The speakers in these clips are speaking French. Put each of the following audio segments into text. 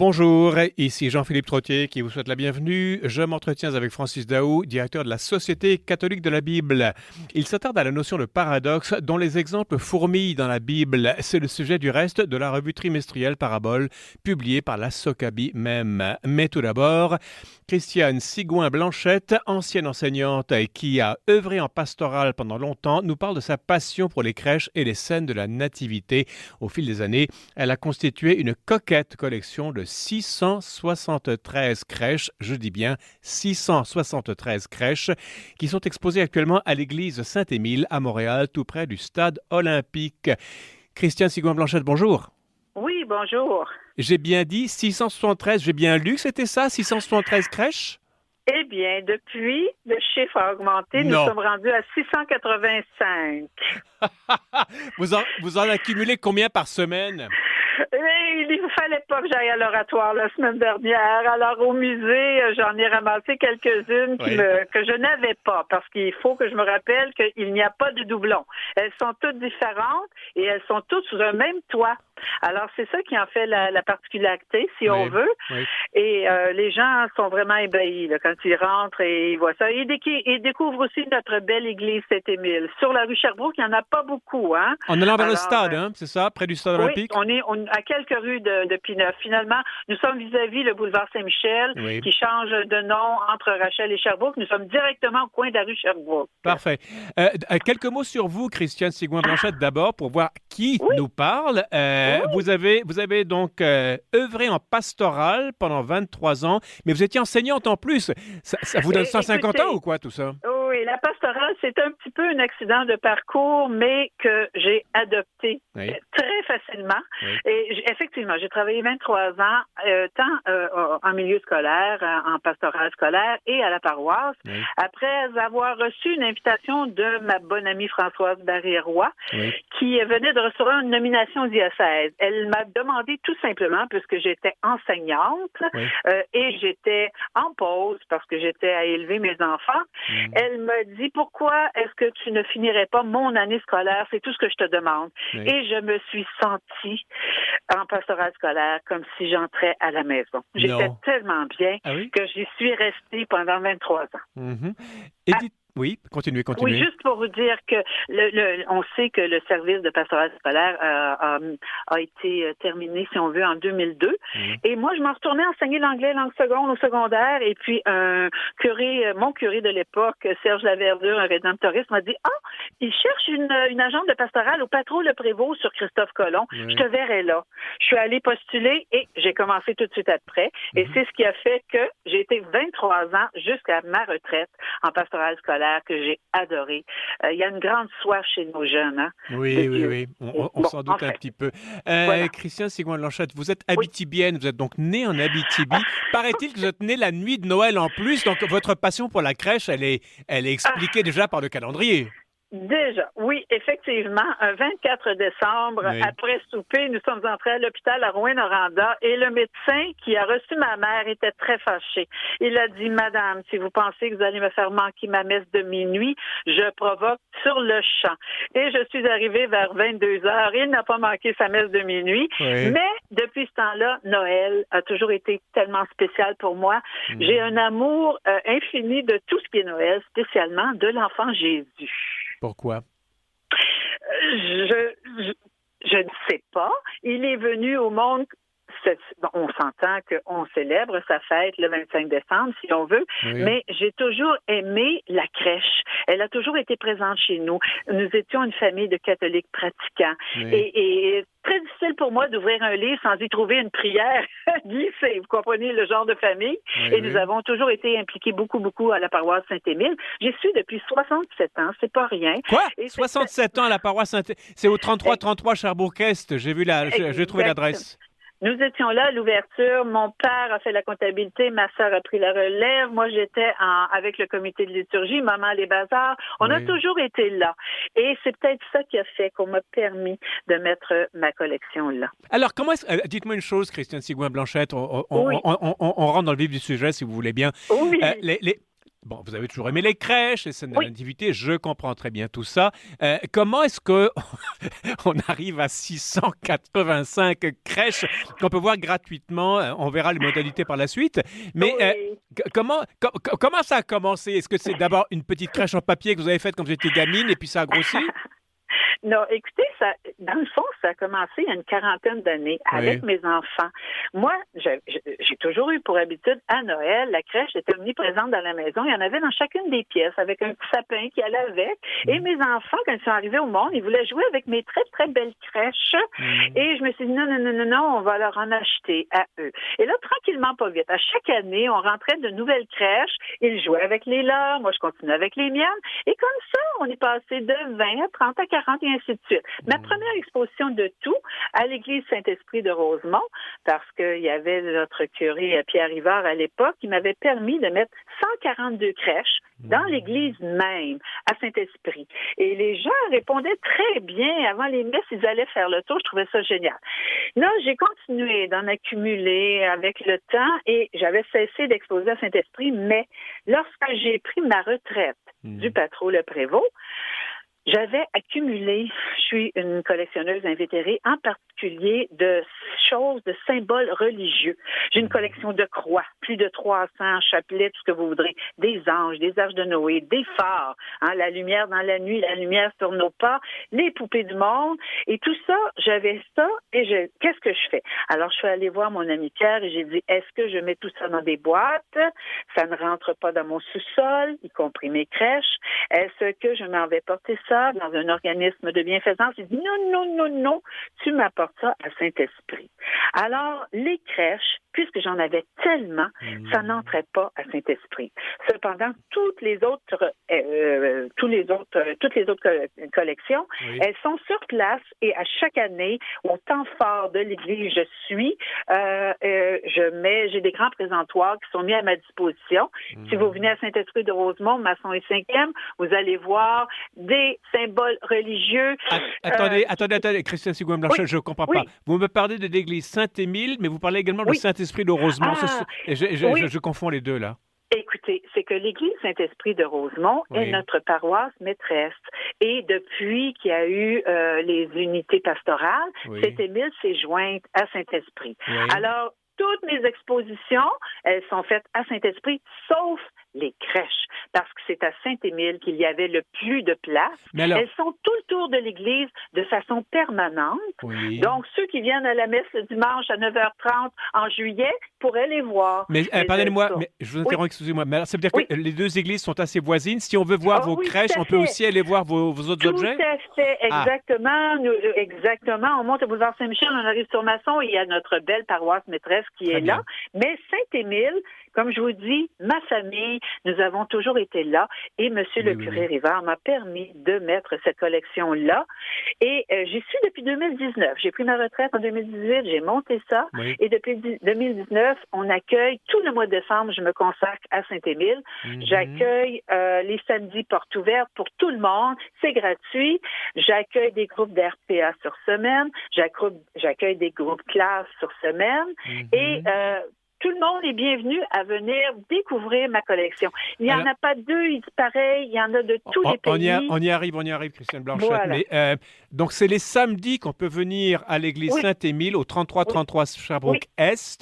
Bonjour, ici Jean-Philippe Trottier qui vous souhaite la bienvenue. Je m'entretiens avec Francis Daoust, directeur de la Société catholique de la Bible. Il s'attarde à la notion de paradoxe dont les exemples fourmillent dans la Bible. C'est le sujet du reste de la revue trimestrielle Parabole, publiée par la Sokabi même. Mais tout d'abord, Christiane Sigouin-Blanchette, ancienne enseignante qui a œuvré en pastoral pendant longtemps, nous parle de sa passion pour les crèches et les scènes de la nativité. Au fil des années, elle a constitué une coquette collection de 673 crèches, je dis bien 673 crèches, qui sont exposées actuellement à l'église Saint-Émile à Montréal, tout près du stade olympique. Christiane Sigouin-Blanchette, bonjour. Oui, bonjour. J'ai bien dit 673, j'ai bien lu que c'était ça, 673 crèches? Eh bien, depuis, le chiffre a augmenté. Nous sommes rendus à 685. Vous en accumulez combien par semaine? Il ne fallait pas que j'aille à l'oratoire la semaine dernière. Alors, au musée, j'en ai ramassé quelques-unes que je n'avais pas, parce qu'il faut que je me rappelle qu'il n'y a pas de doublons. Elles sont toutes différentes et elles sont toutes sous un même toit. Alors, c'est ça qui en fait la particularité, si on veut. Oui. Et les gens sont vraiment ébahis là, quand ils rentrent et ils voient ça. Ils découvrent aussi notre belle église Saint-Émile. Sur la rue Sherbrooke, il n'y en a pas beaucoup. Hein? En allant vers le stade, c'est ça, près du stade olympique? On est à quelques rues de Pineuf. Finalement, nous sommes vis-à-vis le boulevard Saint-Michel, qui change de nom entre Rachel et Sherbrooke. Nous sommes directement au coin de la rue Sherbrooke. Parfait. Quelques mots sur vous, Christiane Sigouin-Blanchette, d'abord, pour voir qui nous parle. Vous avez donc œuvré en pastoral pendant 23 ans, mais vous étiez enseignante en plus. Ça vous donne 150 ans ou quoi, tout ça? Oui, la pastorale, c'est un petit peu un accident de parcours, mais que j'ai adopté très facilement. Oui. Et effectivement, j'ai travaillé 23 ans, tant en milieu scolaire, en pastoral scolaire et à la paroisse. Oui. Après avoir reçu une invitation de ma bonne amie Françoise Barré-Roy, qui venait de recevoir une nomination au diocèse. Elle m'a demandé tout simplement, puisque j'étais enseignante et j'étais en pause parce que j'étais à élever mes enfants, elle m'a dit, pourquoi est-ce que tu ne finirais pas mon année scolaire? C'est tout ce que je te demande. Oui. Et je me suis sentie en pastoral scolaire comme si j'entrais à la maison. J'étais tellement bien que j'y suis restée pendant 23 ans. Mm-hmm. Oui, continuez. Oui, juste pour vous dire que on sait que le service de pastoral scolaire a été terminé, si on veut, en 2002. Et moi, je m'en retournais enseigner l'anglais langue seconde au secondaire. Et puis, mon curé de l'époque, Serge Laverdure, un rédemptoriste, m'a dit, il cherche une agente de pastoral au Patro Le Prévost sur Christophe Colomb. Je te verrai là. Je suis allée postuler et j'ai commencé tout de suite après. Et c'est ce qui a fait que j'ai été 23 ans jusqu'à ma retraite en pastoral scolaire, que j'ai adoré. Il y a une grande soif chez nos jeunes. Hein, oui. On s'en doute un petit peu. Christiane Sigouin-Blanchette, vous êtes abitibienne, vous êtes donc née en Abitibi. Paraît-il que vous êtes née la nuit de Noël en plus, donc votre passion pour la crèche, elle est expliquée déjà par le calendrier. Déjà, oui, effectivement, un 24 décembre, après souper, nous sommes entrés à l'hôpital à Rouyn-Noranda et le médecin qui a reçu ma mère était très fâché. Il a dit, Madame, si vous pensez que vous allez me faire manquer ma messe de minuit, je provoque sur le champ. Et je suis arrivée vers 22 heures. Il n'a pas manqué sa messe de minuit. Mais depuis ce temps-là, Noël a toujours été tellement spécial pour moi. J'ai un amour infini de tout ce qui est Noël, spécialement de l'enfant Jésus. Pourquoi? Je ne sais pas. Il est venu au monde. On s'entend qu'on célèbre sa fête le 25 décembre, si on veut, mais j'ai toujours aimé la crèche. Elle a toujours été présente chez nous. Nous étions une famille de catholiques pratiquants. Et très difficile pour moi d'ouvrir un livre sans y trouver une prière glissée. Vous comprenez le genre de famille? Nous avons toujours été impliqués beaucoup à la paroisse Saint-Émile. J'y suis depuis 67 ans, c'est pas rien. Quoi? 67 ans à la paroisse Saint-Émile? C'est au 33 Sherbrooke-Est. J'ai trouvé l'adresse. Nous étions là à l'ouverture. Mon père a fait la comptabilité, ma sœur a pris la relève. Moi, j'étais avec le comité de liturgie, maman les bazars. On a toujours été là. Et c'est peut-être ça qui a fait qu'on m'a permis de mettre ma collection là. Alors, dites-moi une chose, Christiane Sigouin-Blanchette. On rentre dans le vif du sujet, si vous voulez bien. Oui. Bon, vous avez toujours aimé les crèches, les scènes de Oui. nativité, je comprends très bien tout ça. Comment est-ce que on arrive à 685 crèches qu'on peut voir gratuitement? On verra les modalités par la suite. Mais Oui. comment ça a commencé? Est-ce que c'est d'abord une petite crèche en papier que vous avez faite quand vous étiez gamine et puis ça a grossi? Non, écoutez, dans le fond, ça a commencé il y a une quarantaine d'années avec mes enfants. Moi, j'ai toujours eu pour habitude, à Noël, la crèche était omniprésente dans la maison. Il y en avait dans chacune des pièces avec un petit sapin qui allait avec. Et mes enfants, quand ils sont arrivés au monde, ils voulaient jouer avec mes très, très belles crèches. Et je me suis dit, non, on va leur en acheter à eux. Et là, tranquillement, pas vite, à chaque année, on rentrait de nouvelles crèches. Ils jouaient avec les leurs. Moi, je continuais avec les miennes. Et comme ça, on est passé de 20 à 30 à 40 et ainsi de suite. Ma première exposition de tout à l'église Saint-Esprit de Rosemont, parce qu'il y avait notre curé Pierre Rivard à l'époque, qui m'avait permis de mettre 142 crèches dans l'église même, à Saint-Esprit. Et les gens répondaient très bien. Avant les messes, ils allaient faire le tour. Je trouvais ça génial. Là, j'ai continué d'en accumuler avec le temps et j'avais cessé d'exposer à Saint-Esprit, mais lorsque j'ai pris ma retraite du Patro Le Prévost, j'avais accumulé, je suis une collectionneuse invétérée, en particulier de choses, de symboles religieux. J'ai une collection de croix, plus de 300 chapelets, tout ce que vous voudrez, des anges, des arches de Noé, des phares, la lumière dans la nuit, la lumière sur nos pas, les poupées du monde, et tout ça, j'avais ça, et qu'est-ce que je fais? Alors, je suis allée voir mon ami Pierre et j'ai dit, est-ce que je mets tout ça dans des boîtes? Ça ne rentre pas dans mon sous-sol, y compris mes crèches. Est-ce que je m'en vais porter ça dans un organisme de bienfaisance? Il dit non, tu m'apportes ça à Saint-Esprit. Alors, les crèches, puisque j'en avais tellement, ça n'entrait pas à Saint-Esprit. Cependant, toutes les autres collections, elles sont sur place et à chaque année, au temps fort de l'Église, j'ai des grands présentoirs qui sont mis à ma disposition. Si vous venez à Saint-Esprit de Rosemont, Masson et 5e, vous allez voir des symboles religieux. Attendez, Christiane Sigouin-Blanchet, je ne comprends pas. Vous me parlez de l'église Saint-Émile, mais vous parlez également de Saint-Esprit de Rosemont. Je confonds les deux, là. Écoutez, c'est que l'Église Saint-Esprit de Rosemont est notre paroisse maîtresse. Et depuis qu'il y a eu les unités pastorales, Saint-Émile s'est jointe à Saint-Esprit. Alors, toutes mes expositions, elles sont faites à Saint-Esprit, sauf les crèches, parce que c'est à Saint-Émile qu'il y avait le plus de place. Elles sont tout le tour de l'église de façon permanente. Donc, ceux qui viennent à la messe le dimanche à 9h30 en juillet pourraient les voir. Mais pardonnez-moi, mais je vous interromps, excusez-moi. Mais alors, ça veut dire que les deux églises sont assez voisines. Si on veut voir vos crèches, on peut aussi aller voir vos autres objets? Tout à fait, exactement. Exactement. On monte au boulevard Saint-Michel, on arrive sur Masson, il y a notre belle paroisse maîtresse qui est là. Mais Saint-Émile, comme je vous dis, ma famille, nous avons toujours été là et Monsieur le curé Rivard m'a permis de mettre cette collection-là. Et j'y suis depuis 2019. J'ai pris ma retraite en 2018, j'ai monté ça. Et depuis 2019, on accueille tout le mois de décembre, je me consacre à Saint-Émile. J'accueille les samedis portes ouvertes pour tout le monde. C'est gratuit. J'accueille des groupes d'RPA sur semaine. J'accueille des groupes classes sur semaine. Et tout le monde est bienvenu à venir découvrir ma collection. Il n'y en a pas deux pareils, il y en a de tous les pays. On y arrive, Christiane Blanchette. Voilà. Mais, donc, c'est les samedis qu'on peut venir à l'église Saint-Émile, au 3333 Sherbrooke-Est,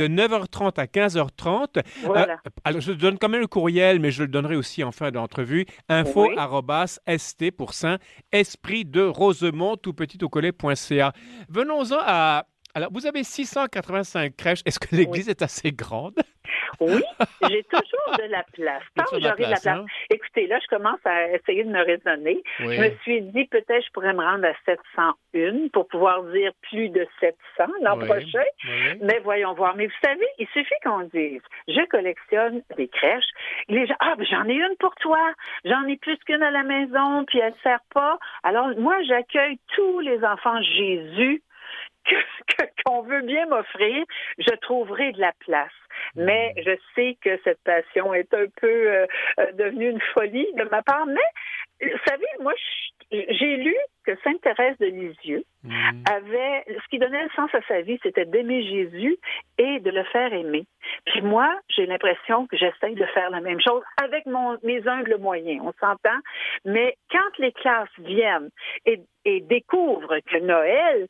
de 9h30 à 15h30. Voilà. Alors, je donne quand même le courriel, mais je le donnerai aussi en fin d'entrevue. info@st pour Saint, Esprit de Rosemont, tout petit au collet.ca. Venons-en à... Alors, vous avez 685 crèches. Est-ce que l'église est assez grande? Oui, j'ai toujours de la place. Tant que j'aurai de la place. Écoutez, là, je commence à essayer de me raisonner. Je me suis dit, peut-être, je pourrais me rendre à 701 pour pouvoir dire plus de 700 l'an prochain. Mais voyons voir. Mais vous savez, il suffit qu'on dise, je collectionne des crèches. Les gens, j'en ai une pour toi. J'en ai plus qu'une à la maison, puis elle ne sert pas. Alors, moi, j'accueille tous les enfants Jésus qu'on veut bien m'offrir, je trouverai de la place. Mais je sais que cette passion est un peu devenue une folie de ma part. Mais, vous savez, moi, j'ai lu que Sainte Thérèse de Lisieux ce qui donnait le sens à sa vie, c'était d'aimer Jésus et de le faire aimer. Puis moi, j'ai l'impression que j'essaye de faire la même chose avec mes humbles moyens, on s'entend. Mais quand les classes viennent et découvrent que Noël,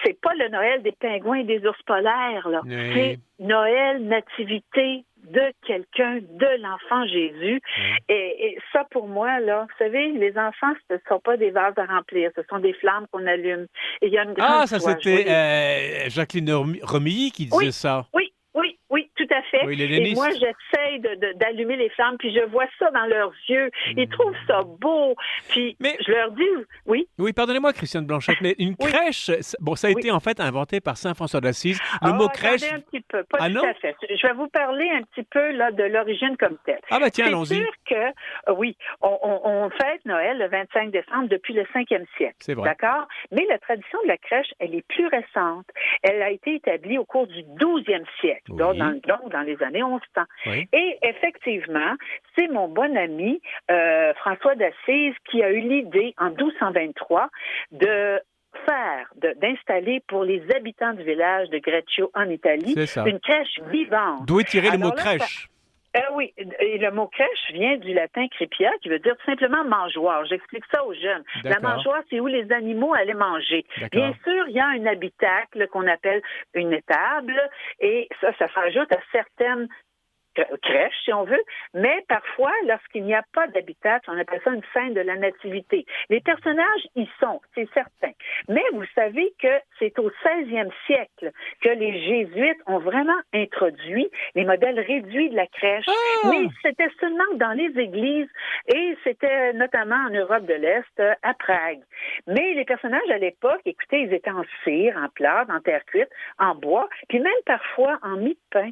c'est pas le Noël des pingouins et des ours polaires, là. Oui. C'est Noël, nativité de quelqu'un, de l'enfant Jésus. Oui. Et ça, pour moi, là, vous savez, les enfants, ce ne sont pas des vases à remplir, ce sont des flammes qu'on allume. Et il y a une grande Ça joie, c'était Jacqueline Remilly qui disait ça. Oui, tout à fait. Oui, les et lénistes. moi, j'essaye d'allumer les flammes, puis je vois ça dans leurs yeux. Ils trouvent ça beau. Puis je leur dis, oui. Oui, pardonnez-moi, Christiane Blanchette, mais une crèche, ça a été en fait inventé par saint François d'Assise. Le mot crèche. Attendez un petit peu, pas tout à fait. Je vais vous parler un petit peu là de l'origine comme telle. Tiens, allons-y. C'est sûr que, oui, on fête Noël le 25 décembre depuis le 5e siècle. C'est vrai. D'accord? Mais la tradition de la crèche, elle est plus récente. Elle a été établie au cours du 12e siècle. Oui. Donc, dans les années 1100. Oui. Et effectivement, c'est mon bon ami François d'Assise qui a eu l'idée en 1223 d'installer pour les habitants du village de Greccio en Italie une crèche vivante. D'où est tiré le mot crèche? Oui, et le mot crèche vient du latin crepia, qui veut dire tout simplement mangeoire. J'explique ça aux jeunes. D'accord. La mangeoire, c'est où les animaux allaient manger. Bien sûr, il y a un habitacle qu'on appelle une étable, et ça s'ajoute à certaines crèche, si on veut, mais parfois, lorsqu'il n'y a pas d'habitacle, on appelle ça une scène de la nativité. Les personnages y sont, c'est certain. Mais vous savez que c'est au 16e siècle que les jésuites ont vraiment introduit les modèles réduits de la crèche, mais c'était seulement dans les églises et c'était notamment en Europe de l'Est, à Prague. Mais les personnages à l'époque, écoutez, ils étaient en cire, en plâtre, en terre cuite, en bois, puis même parfois en mie de pain.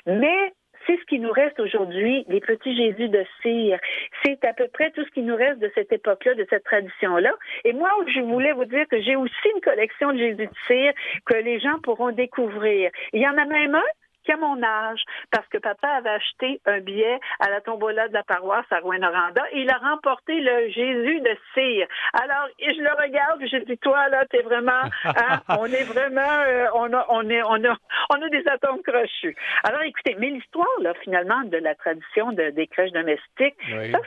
Mais c'est ce qui nous reste aujourd'hui, les petits Jésus de cire. C'est à peu près tout ce qui nous reste de cette époque-là, de cette tradition-là. Et moi, je voulais vous dire que j'ai aussi une collection de Jésus de cire que les gens pourront découvrir. Il y en a même un qui a mon âge, parce que papa avait acheté un billet à la tombola de la paroisse à Rouyn-Noranda et il a remporté le Jésus de cire. Alors, je le regarde et je dis, toi, là, t'es vraiment, on est vraiment, on a des atomes crochus. Alors, écoutez, mais l'histoire, là, finalement, de la tradition des crèches domestiques,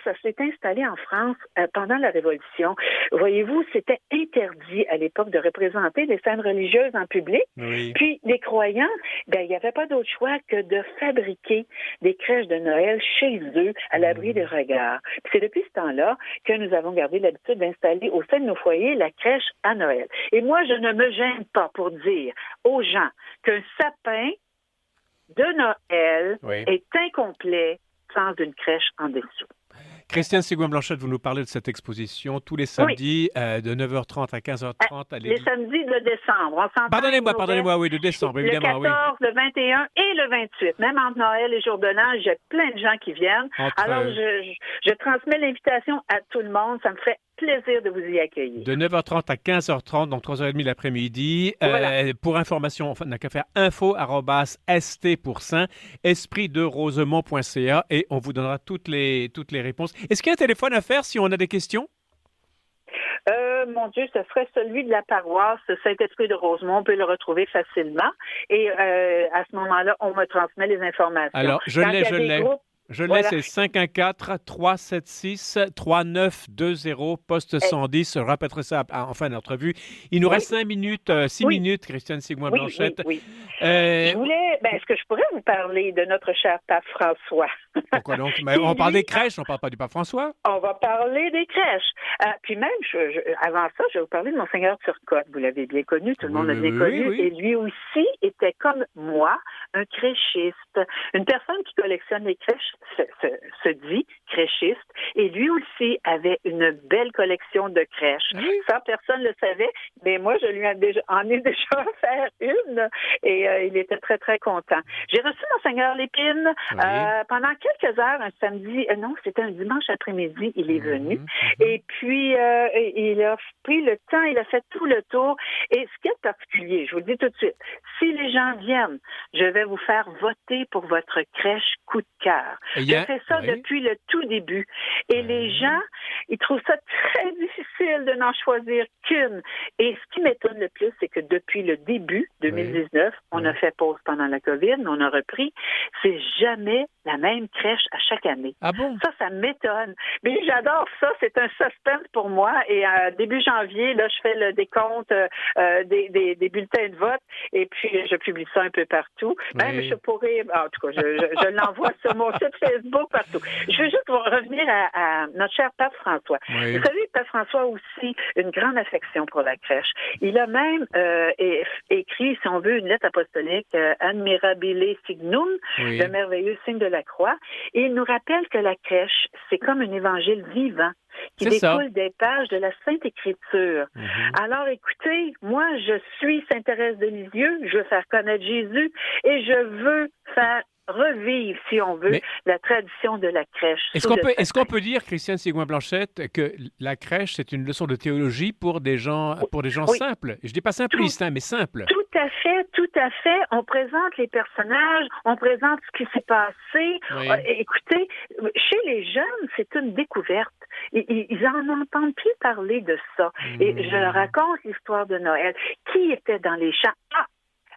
ça s'est installé en France pendant la Révolution. Voyez-vous, c'était interdit à l'époque de représenter des scènes religieuses en public. Oui. Puis, les croyants, il n'y avait pas d'autre choix que de fabriquer des crèches de Noël chez eux, à l'abri des regards. Puis c'est depuis ce temps-là que nous avons gardé l'habitude d'installer au sein de nos foyers la crèche à Noël. Et moi, je ne me gêne pas pour dire aux gens qu'un sapin de Noël est incomplet sans une crèche en dessous. Christiane Sigouin-Blanchette, vous nous parlez de cette exposition tous les samedis de 9h30 à 15h30 à les samedis de décembre. Pardonnez-moi, oui, de décembre, évidemment. Le 14, le 21 et le 28. Même entre Noël et Jour de l'An, j'ai plein de gens qui viennent. Alors, je transmets l'invitation à tout le monde. Ça me ferait plaisir de vous y accueillir. De 9h30 à 15h30, donc 3h30 l'après-midi. Pour information, on n'a qu'à faire info@st pour Saint, espritderosemont.ca et on vous donnera toutes les réponses. Est-ce qu'il y a un téléphone à faire si on a des questions? Mon Dieu, ce serait celui de la paroisse Saint-Esprit de Rosemont. On peut le retrouver facilement. Et à ce moment-là, on me transmet les informations. Alors, je l'ai, c'est 514-376-3920, poste 110. Je répéterai ça en fin d'entrevue. Il nous reste 6 minutes, Christiane Sigouin-Blanchette. Oui. Est-ce que je pourrais vous parler de notre cher pape François? Pourquoi donc? On parle des crèches, on ne parle pas du pape François? On va parler des crèches. Puis même, avant ça, je vais vous parler de Monseigneur Turcotte. Vous l'avez bien connu, tout le monde l'a bien connu. Oui. Et lui aussi était comme moi, un créchiste. Une personne qui collectionne les crèches se dit créchiste. Et lui aussi avait une belle collection de crèches. Ça, personne ne le savait, mais moi, je lui en ai déjà offert une. Et il était très, très content. J'ai reçu Monseigneur Lépine pendant quelques heures, un samedi, c'était un dimanche après-midi, il est venu. Et puis, il a pris le temps, il a fait tout le tour. Et ce qui est particulier, je vous le dis tout de suite, si les gens viennent, je vais vous faire voter pour votre crèche coup de cœur. Je fais ça depuis le tout début. Et les gens, ils trouvent ça très difficile de n'en choisir qu'une. Et ce qui m'étonne le plus, c'est que depuis le début 2019, on a fait pause pendant la COVID, COVID, on a repris, c'est jamais la même crèche à chaque année. Ah bon? Ça m'étonne. Mais j'adore ça. C'est un suspense pour moi. Et début janvier, là, je fais le décompte des bulletins de vote et puis je publie ça un peu partout. Oui. Même je pourrais, en tout cas, je l'envoie sur mon site Facebook partout. Je veux juste revenir à notre cher Pape François. Oui. Vous savez, Pape François a aussi une grande affection pour la crèche. Il a même écrit, si on veut, une lettre apostolique, Admirabile Signum, Oui. le merveilleux signe de la croix. Et il nous rappelle que la crèche, c'est comme un évangile vivant qui découle des pages de la Sainte Écriture. Mm-hmm. Alors, écoutez, moi, je suis Sainte-Thérèse de Lisieux, je veux faire connaître Jésus et je veux faire revivre, si on veut, la tradition de la crèche. Est-ce qu'on peut dire, Christiane Sigouin-Blanchette, que la crèche, c'est une leçon de théologie pour des gens oui. simples? Je dis pas simplistes, mais simples. Tout à fait. On présente les personnages, on présente ce qui s'est passé. Oui. Écoutez, chez les jeunes, c'est une découverte. Ils en entendent plus parler de ça. Et je leur raconte l'histoire de Noël. Qui était dans les champs?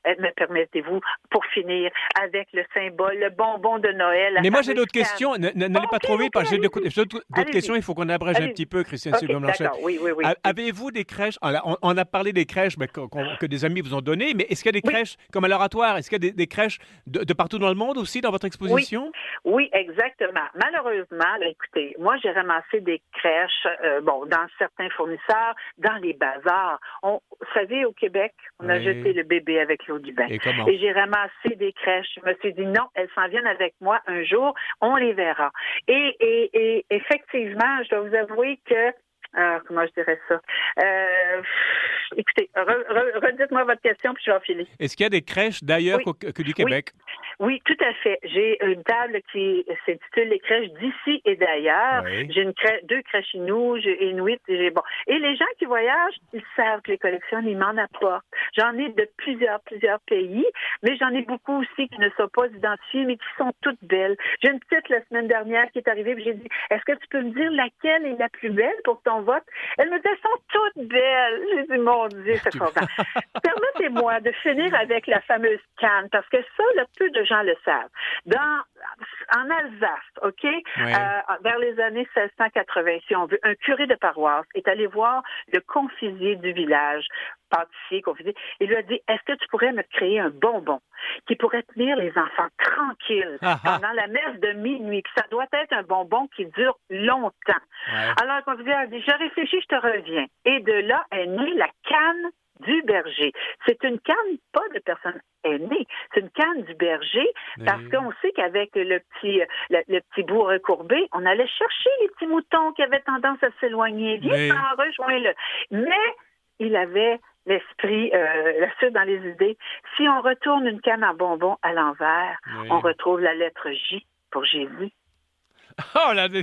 Me permettez-vous, pour finir, avec le symbole, le bonbon de Noël. Mais moi, j'ai d'autres questions. N'allez pas trop vite, parce que j'ai d'autres questions. Il faut qu'on abrège un petit peu, Christiane Sigouin-Blanchette. Oui. Avez-vous des crèches? On a parlé des crèches que des amis vous ont données, mais est-ce qu'il y a des crèches comme à l'Oratoire? Est-ce qu'il y a des crèches de partout dans le monde aussi dans votre exposition? Oui, exactement. Malheureusement, écoutez, moi, j'ai ramassé des crèches, dans certains fournisseurs, dans les bazars. Vous savez, au Québec, on a jeté le bébé avec l'eau du bain. Et j'ai ramassé des crèches. Je me suis dit, non, elles s'en viennent avec moi un jour, on les verra. Et effectivement, je dois vous avouer que comment je dirais ça? Écoutez, redites-moi votre question, puis je vais enfiler. Est-ce qu'il y a des crèches d'ailleurs que du Québec? Oui, tout à fait. J'ai une table qui s'intitule Les crèches d'ici et d'ailleurs. Oui. J'ai deux crèches Inuit, Et les gens qui voyagent, ils savent que les collections, ils m'en apportent. J'en ai de plusieurs pays, mais j'en ai beaucoup aussi qui ne sont pas identifiées, mais qui sont toutes belles. J'ai une petite la semaine dernière qui est arrivée, puis j'ai dit, est-ce que tu peux me dire laquelle est la plus belle pour ton vote? Elle me dit, elles sont toutes belles. J'ai dit, mon Dieu, c'est content. Permettez-moi de finir avec la fameuse canne, parce que ça, peu de gens le savent. En Alsace, OK? Oui. Vers les années 1680, si on veut, un curé de paroisse est allé voir le confisier du village, pâtissier, confisier, et lui a dit, est-ce que tu pourrais me créer un bonbon qui pourrait tenir les enfants tranquilles pendant la messe de minuit? Puis ça doit être un bonbon qui dure longtemps. Ouais. Alors, le confisier a dit, je réfléchis, je te reviens. Et de là est née la canne du berger. C'est une canne, pas de personne aînée, c'est une canne du berger, parce qu'on sait qu'avec le petit bout recourbé, on allait chercher les petits moutons qui avaient tendance à s'éloigner. Viens, rejoins-le. Mais il avait l'esprit, la suite dans les idées. Si on retourne une canne à bonbons à l'envers, on retrouve la lettre J pour Jésus. Oh là! Peu de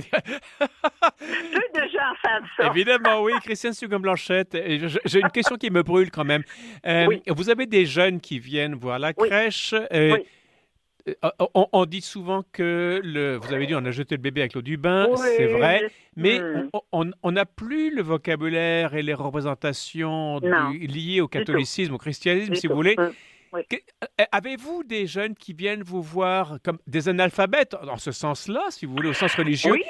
gens savent ça. Évidemment, oui, Christiane Sigouin-Blanchette. J'ai une question qui me brûle quand même. Vous avez des jeunes qui viennent voir la crèche. On dit souvent que, vous avez dit, on a jeté le bébé avec l'eau du bain, c'est vrai, mais on n'a plus le vocabulaire et les représentations liées au catholicisme, au christianisme, si vous voulez. Oui. Avez-vous des jeunes qui viennent vous voir comme des analphabètes, dans ce sens-là, si vous voulez, au sens religieux? Oui.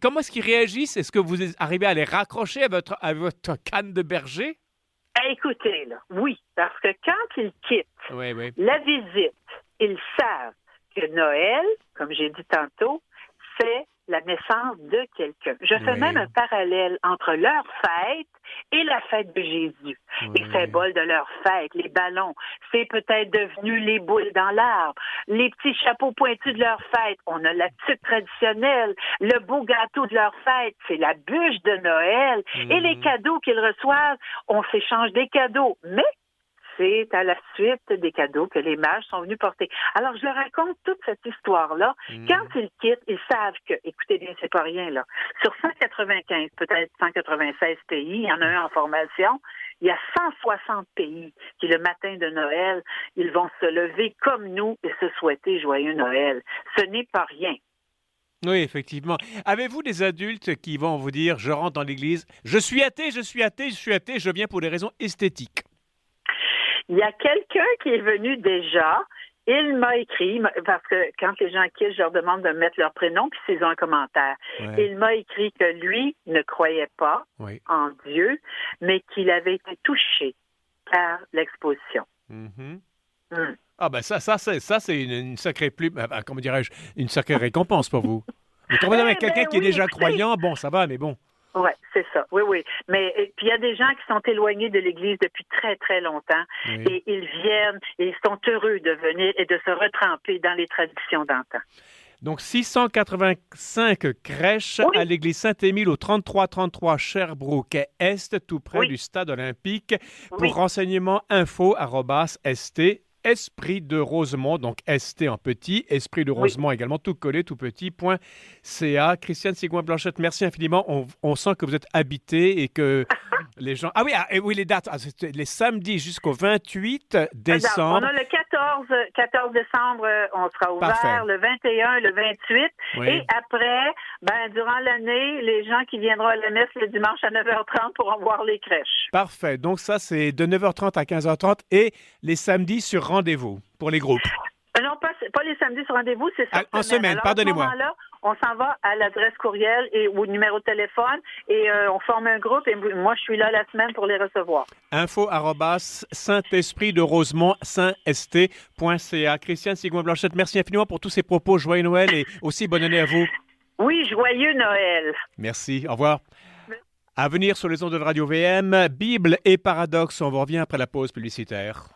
Comment est-ce qu'ils réagissent? Est-ce que vous arrivez à les raccrocher à votre canne de berger? Écoutez, là, oui, parce que quand ils quittent la visite, ils savent que Noël, comme j'ai dit tantôt, c'est la naissance de quelqu'un. Je fais même un parallèle entre leur fête et la fête de Jésus. Les symboles de leur fête, les ballons, c'est peut-être devenu les boules dans l'arbre, les petits chapeaux pointus de leur fête, on a la tuque traditionnelle, le beau gâteau de leur fête, c'est la bûche de Noël, et les cadeaux qu'ils reçoivent, on s'échange des cadeaux, mais c'est à la suite des cadeaux que les mages sont venus porter. Alors, je leur raconte toute cette histoire-là. Quand ils quittent, ils savent que, écoutez bien, c'est pas rien, là. Sur 195, peut-être 196 pays, il y en a un en formation, il y a 160 pays qui, le matin de Noël, ils vont se lever comme nous et se souhaiter joyeux Noël. Ce n'est pas rien. Oui, effectivement. Avez-vous des adultes qui vont vous dire, je rentre dans l'église, je suis athée, je viens pour des raisons esthétiques? Il y a quelqu'un qui est venu déjà, Il m'a écrit, parce que quand les gens quittent, je leur demande de mettre leur prénom, puis s'ils ont un commentaire. Ouais. Il m'a écrit que lui ne croyait pas en Dieu, mais qu'il avait été touché par l'exposition. Mm-hmm. Ah ben ça c'est une sacrée comment dirais-je, une sacrée récompense pour vous. Mais quand vous avez quelqu'un qui est déjà croyant, bon, ça va, mais bon. Oui, c'est ça. Oui. Mais puis il y a des gens qui sont éloignés de l'Église depuis très, très longtemps. Oui. Et ils viennent et ils sont heureux de venir et de se retremper dans les traditions d'antan. Donc, 685 crèches à l'église Saint-Émile au 3333 Sherbrooke-Est, tout près du stade olympique. Pour renseignements, info@st Esprit de Rosemont, donc ST en petit, Esprit de Rosemont également, tout collé, tout petit, .ca. Christiane Sigouin-Blanchette, merci infiniment. On sent que vous êtes habité et que les gens... Ah oui, les dates, c'est les samedis jusqu'au 28 décembre. On a le 14 décembre, on sera ouvert, parfait. Le 21, le 28. Et après, durant l'année, les gens qui viendront à la messe le dimanche à 9h30 pourront voir les crèches. Parfait. Donc ça, c'est de 9h30 à 15h30 et les samedis sur rendez-vous pour les groupes. Non, pas les samedis sur rendez-vous, c'est ça. En semaine, alors, pardonnez-moi. À ce moment-là, on s'en va à l'adresse courriel et au numéro de téléphone et on forme un groupe et moi, je suis là la semaine pour les recevoir. info@Saint-Esprit de Rosemont, saint-st.ca. Christiane Sigouin-Blanchette, merci infiniment pour tous ces propos. Joyeux Noël et aussi bonne année à vous. Oui, joyeux Noël. Merci, au revoir. À venir sur les ondes de Radio VM, Bible et paradoxe. On vous revient après la pause publicitaire.